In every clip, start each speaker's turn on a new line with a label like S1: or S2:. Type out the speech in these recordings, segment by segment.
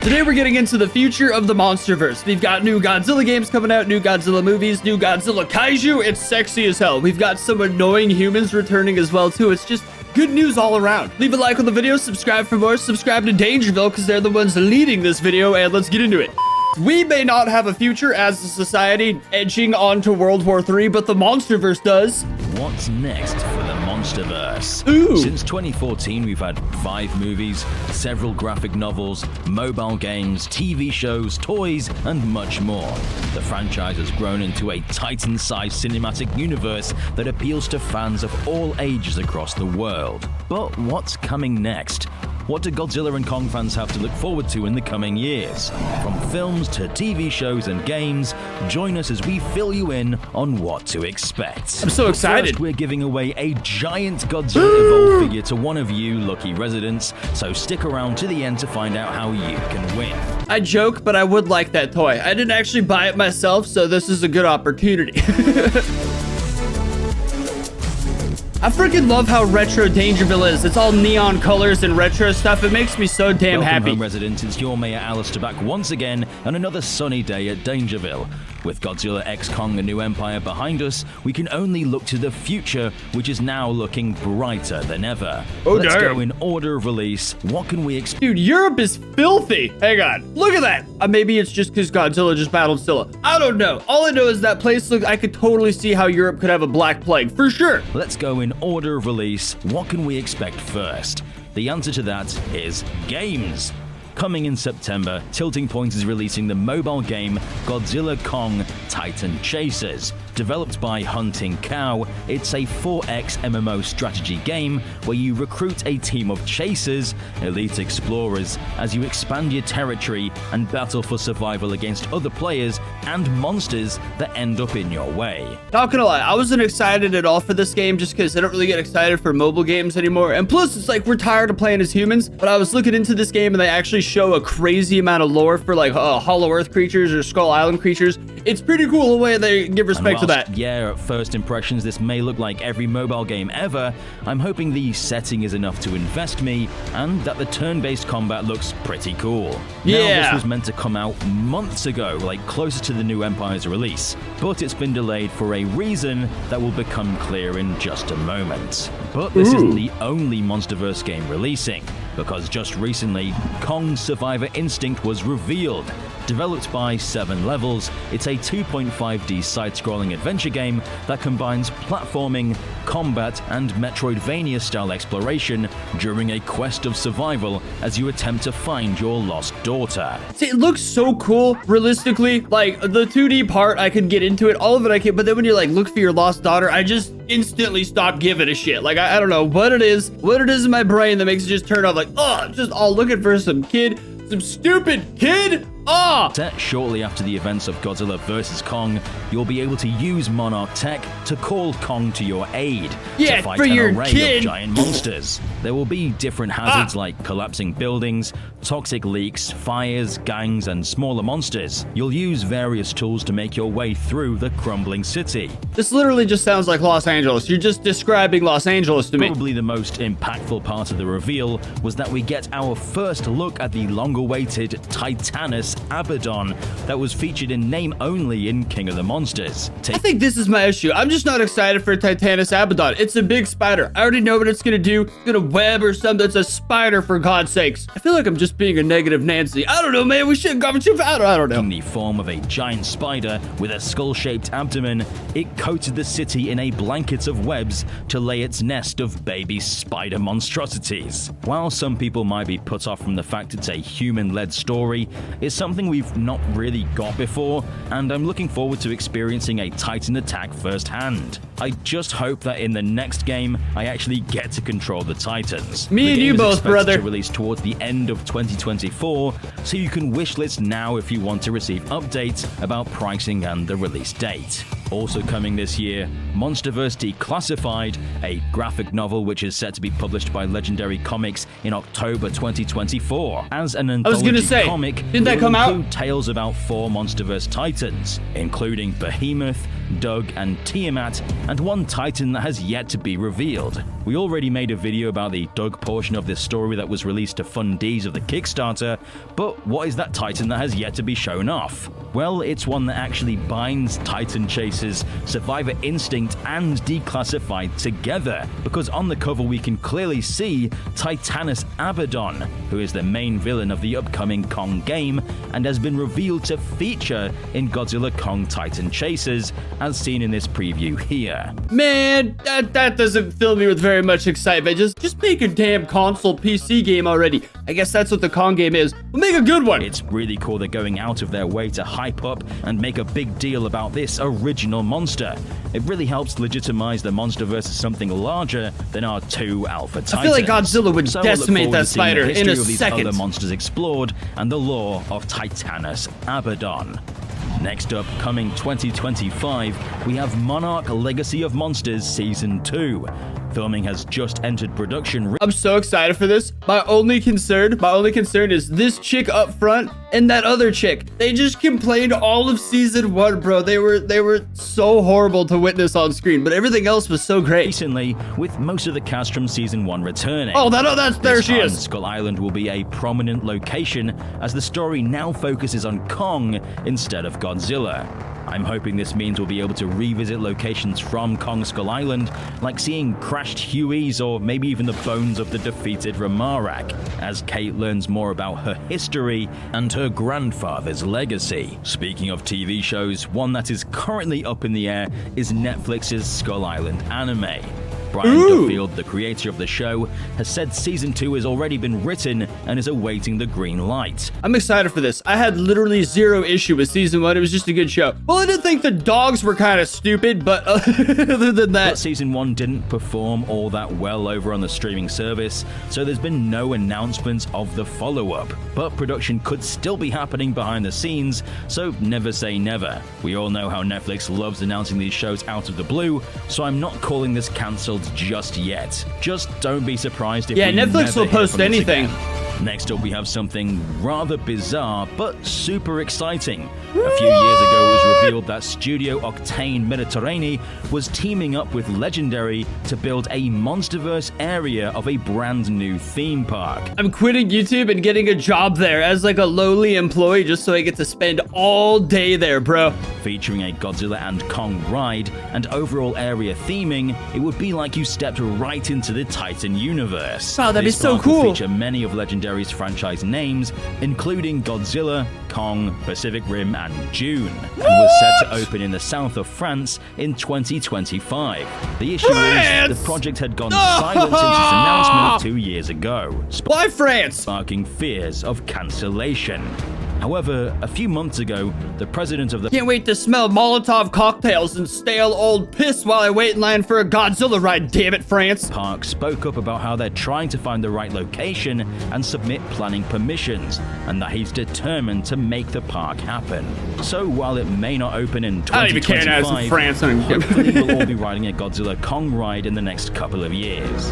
S1: Today we're getting into the future of the Monsterverse. We've got new Godzilla games coming out, new Godzilla movies, new Godzilla Kaiju. It's sexy as hell. We've got some annoying humans returning as well too. It's just good news all around. Leave a like on the video, subscribe for more, subscribe to Dangerville because they're the ones leading this video, and let's get into it. We may not have a future as a society edging onto World War III, but the Monsterverse does.
S2: What's next for the Monsterverse?
S1: Ooh.
S2: Since 2014, we've had 5 movies, several graphic novels, mobile games, TV shows, toys, and much more. The franchise has grown into a Titan-sized cinematic universe that appeals to fans of all ages across the world. But what's coming next? What do Godzilla and Kong fans have to look forward to in the coming years? From films to TV shows and games, join us as we fill you in on what to expect.
S1: I'm so excited.
S2: First, we're giving away a giant Godzilla Evolved figure to one of you lucky residents, so stick around to the end to find out how you can win.
S1: I joke, but I would like that toy. I didn't actually buy it myself, so this is a good opportunity. I freaking love how retro Dangerville is. It's all neon colors and retro stuff. It makes me so damn
S2: Welcome
S1: happy.
S2: home, residents. It's your Mayor Alistair back once again on another sunny day at Dangerville. With Godzilla x Kong: The New Empire behind us, we can only look to the future, which is now looking brighter than ever.
S1: Oh,
S2: Let's
S1: damn.
S2: go in order of release. What can we expect?
S1: Dude, Europe is filthy. Hang on. Look at that. Maybe it's just because Godzilla just battled Scylla. I don't know. All I know is that place looks, I could totally see how Europe could have a black plague. For sure.
S2: Let's go in order of release. What can we expect first? The answer to that is games. Coming in September, Tilting Point is releasing the mobile game Godzilla Kong Titan Chasers. Developed by Hunting Cow, it's a 4X MMO strategy game where you recruit a team of chasers, elite explorers, as you expand your territory and battle for survival against other players and monsters that end up in your way.
S1: Not gonna lie, I wasn't excited at all for this game just because I don't really get excited for mobile games anymore. And plus, it's like we're tired of playing as humans. But I was looking into this game and they actually show a crazy amount of lore for like Hollow Earth creatures or Skull Island creatures. It's pretty cool the way they give respect to that.
S2: Yeah, at first impressions, this may look like every mobile game ever. I'm hoping the setting is enough to invest me and that the turn-based combat looks pretty cool.
S1: Yeah.
S2: Now, this was meant to come out months ago, like closer to the New Empire's release, but it's been delayed for a reason that will become clear in just a moment. But this isn't the only Monsterverse game releasing, because just recently, Kong's Survivor Instinct was revealed. Developed by 7 Levels, it's a 2.5D side-scrolling adventure game that combines platforming, combat, and Metroidvania-style exploration during a quest of survival as you attempt to find your lost daughter.
S1: See, it looks so cool, realistically. Like, the 2D part, I could get into it, all of it I can, but then when you're like, look for your lost daughter, I just instantly stop giving a shit. Like, I don't know what it is in my brain that makes it just turn off, like, just all looking for some stupid kid.
S2: Set shortly after the events of Godzilla vs. Kong, you'll be able to use Monarch Tech to call Kong to your aid to fight
S1: for
S2: an
S1: your
S2: array
S1: kid.
S2: of giant monsters. There will be different hazards like collapsing buildings, toxic leaks, fires, gangs, and smaller monsters. You'll use various tools to make your way through the crumbling city.
S1: This literally just sounds like Los Angeles. You're just describing Los Angeles to me.
S2: Probably the most impactful part of the reveal was that we get our first look at the long-awaited Titanus Abaddon that was featured in name only in King of the Monsters.
S1: I think this is my issue. I'm just not excited for Titanus Abaddon. It's a big spider. I already know what it's gonna do. It's gonna web or something. It's a spider, for God's sakes. I feel like I'm just being a negative Nancy. I don't know, man. We should go too fast. I don't know.
S2: In the form of a giant spider with a skull-shaped abdomen, it coated the city in a blanket of webs to lay its nest of baby spider monstrosities. While some people might be put off from the fact it's a human-led story, it's something we've not really got before, and I'm looking forward to experiencing a Titan attack firsthand. I just hope that in the next game, I actually get to control the Titans.
S1: Me and you both, brother.
S2: To release towards the end of 2024, so you can wishlist now if you want to receive updates about pricing and the release date. Also coming this year, Monsterverse Declassified, a graphic novel which is set to be published by Legendary Comics in October 2024. As an anthology comic,
S1: didn't that come out?
S2: Tales about 4 Monsterverse Titans, including Behemoth, Doug, and Tiamat, and one Titan that has yet to be revealed. We already made a video about the Doug portion of this story that was released to fundees of the Kickstarter, but what is that Titan that has yet to be shown off? Well, it's one that actually binds Titan Chasers, Survivor Instinct, and Declassified together, because on the cover we can clearly see Titanus Abaddon, who is the main villain of the upcoming Kong game and has been revealed to feature in Godzilla Kong Titan Chasers, as seen in this preview here.
S1: Man, that doesn't fill me with very much excitement. Just make a damn console PC game already. I guess that's what the Kong game is. We'll make a good one.
S2: It's really cool they're going out of their way to hype up and make a big deal about this original monster. It really helps legitimize the Monsterverse as something larger than our two alpha titans.
S1: I feel like Godzilla would decimate that spider in a second.
S2: Other monsters explored and the lore of Titanus Abaddon. Next up, coming 2025, we have Monarch Legacy of Monsters Season 2. Filming has just entered production.
S1: I'm so excited for this. My only concern is this chick up front and that other chick. They just complained all of Season 1, bro. They were so horrible to witness on screen, but everything else was so great.
S2: Recently, with most of the cast from Season 1 returning.
S1: Oh, there she is.
S2: Skull Island will be a prominent location as the story now focuses on Kong instead of Godzilla. I'm hoping this means we'll be able to revisit locations from Kong Skull Island, like seeing crashed Hueys or maybe even the bones of the defeated Ramarak, as Kate learns more about her history and her grandfather's legacy. Speaking of TV shows, one that is currently up in the air is Netflix's Skull Island anime. Brian Duffield, the creator of the show, has said Season 2 has already been written and is awaiting the green light.
S1: I'm excited for this. I had literally zero issue with Season 1. It was just a good show. Well, I did think the dogs were kind of stupid, but other than that...
S2: But Season 1 didn't perform all that well over on the streaming service, so there's been no announcements of the follow-up. But production could still be happening behind the scenes, so never say never. We all know how Netflix loves announcing these shows out of the blue, so I'm not calling this cancelled just yet. Just don't be surprised if
S1: Netflix will post anything.
S2: Next up, we have something rather bizarre but super exciting. A few years ago, it was revealed that Studio Octane Mediterranean was teaming up with Legendary to build a Monsterverse area of a brand new theme park.
S1: I'm quitting YouTube and getting a job there as like a lowly employee just so I get to spend all day there, bro.
S2: Featuring a Godzilla and Kong ride and overall area theming, it would be like you stepped right into the Titan universe.
S1: Wow, that'd be so
S2: This park will
S1: cool.
S2: feature many of Legendary's franchise names, including Godzilla, Kong, Pacific Rim, and Dune, and was set to open in the south of France in 2025. The issue is the project had gone silent since its announcement 2 years ago,
S1: Why France?
S2: sparking fears of cancellation. However, a few months ago, the president of the
S1: Can't wait to smell Molotov cocktails and stale old piss while I wait in line for a Godzilla ride, damn it, France.
S2: park spoke up about how they're trying to find the right location and submit planning permissions, and that he's determined to make the park happen. So while it may not open in
S1: I don't even care now, it's in
S2: 2025,
S1: France. I don't care.
S2: hopefully we'll all be riding a Godzilla Kong ride in the next couple of years.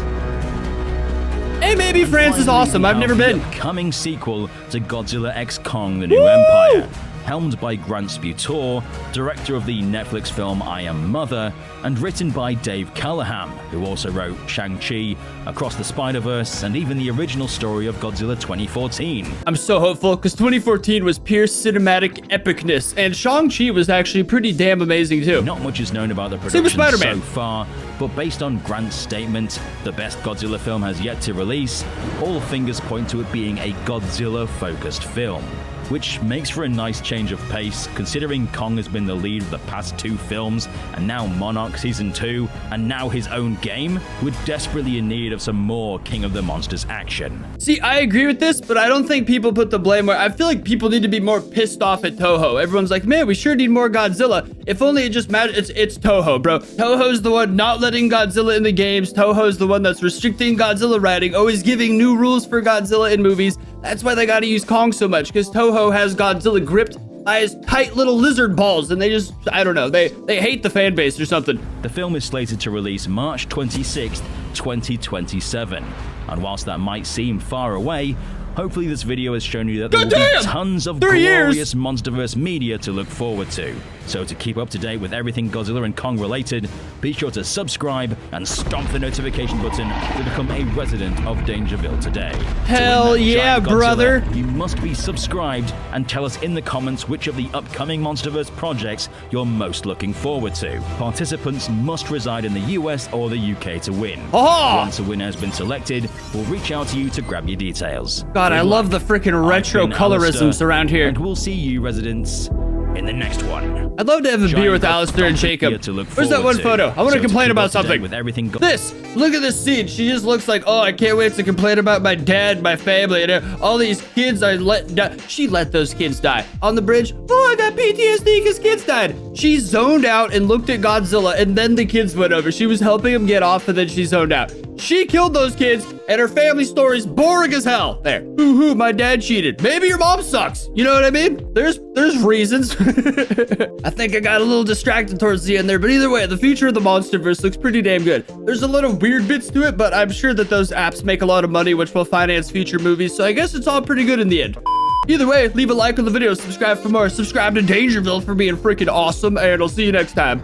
S1: Hey, maybe France is awesome. I've never been.
S2: Coming sequel to Godzilla x Kong: The New Empire, helmed by Grant Sputor, director of the Netflix film I Am Mother, and written by Dave Callahan, who also wrote Shang-Chi, Across the Spider-Verse, and even the original story of Godzilla 2014.
S1: I'm so hopeful because 2014 was pure cinematic epicness, and Shang-Chi was actually pretty damn amazing too.
S2: Not much is known about the
S1: Same with
S2: production
S1: Spider-Man.
S2: so far, but based on Grant's statement, the best Godzilla film has yet to release, all fingers point to it being a Godzilla-focused film. Which makes for a nice change of pace, considering Kong has been the lead of the past 2 films, and now Monarch Season 2, and now his own game. We're desperately in need of some more King of the Monsters action.
S1: See, I agree with this, but I don't think people put the blame where I feel like people need to be more pissed off at Toho. Everyone's like, man, we sure need more Godzilla. If only it just mattered. It's Toho, bro. Toho's the one not letting Godzilla in the games. Toho's the one that's restricting Godzilla riding, always giving new rules for Godzilla in movies. That's why they gotta use Kong so much, because Toho has Godzilla gripped by his tight little lizard balls, and they just, I don't know, they hate the fan base or something.
S2: The film is slated to release March 26th, 2027. And whilst that might seem far away, Hopefully this video has shown you that there will
S1: Goddamn!
S2: be tons of
S1: 3 years!
S2: glorious Monsterverse media to look forward to. So to keep up to date with everything Godzilla and Kong related, be sure to subscribe and stomp the notification button to become a resident of Dangerville today.
S1: Hell yeah, brother!
S2: You must be subscribed and tell us in the comments which of the upcoming Monsterverse projects you're most looking forward to. Participants must reside in the US or the UK to win.
S1: Oh!
S2: Once a winner has been selected, we'll reach out to you to grab your details.
S1: God, I love the freaking retro
S2: I've been
S1: colorisms
S2: Alistair,
S1: around here.
S2: And we'll see you residents in the next one.
S1: I'd love to have a beer with
S2: Giant
S1: Alistair and
S2: Dr.
S1: Jacob.
S2: here to look
S1: Where's that
S2: forward
S1: one
S2: to.
S1: photo? I want to
S2: So
S1: complain
S2: keep
S1: about
S2: up to date
S1: something.
S2: with everything
S1: Look at this scene. She just looks like, oh, I can't wait to complain about my dad, my family, and all these kids I let die. She let those kids die. On the bridge, oh, I got PTSD because kids died. She zoned out and looked at Godzilla, and then the kids went over. She was helping him get off, and then she zoned out. She killed those kids, and her family story's boring as hell. There. Hoo-hoo, my dad cheated. Maybe your mom sucks. You know what I mean? There's reasons. I think I got a little distracted towards the end there, but either way, the future of the Monsterverse looks pretty damn good. There's a lot of weird bits to it, but I'm sure that those apps make a lot of money, which will finance future movies, so I guess it's all pretty good in the end. Either way, leave a like on the video, subscribe for more, subscribe to Dangerville for being freaking awesome, and I'll see you next time.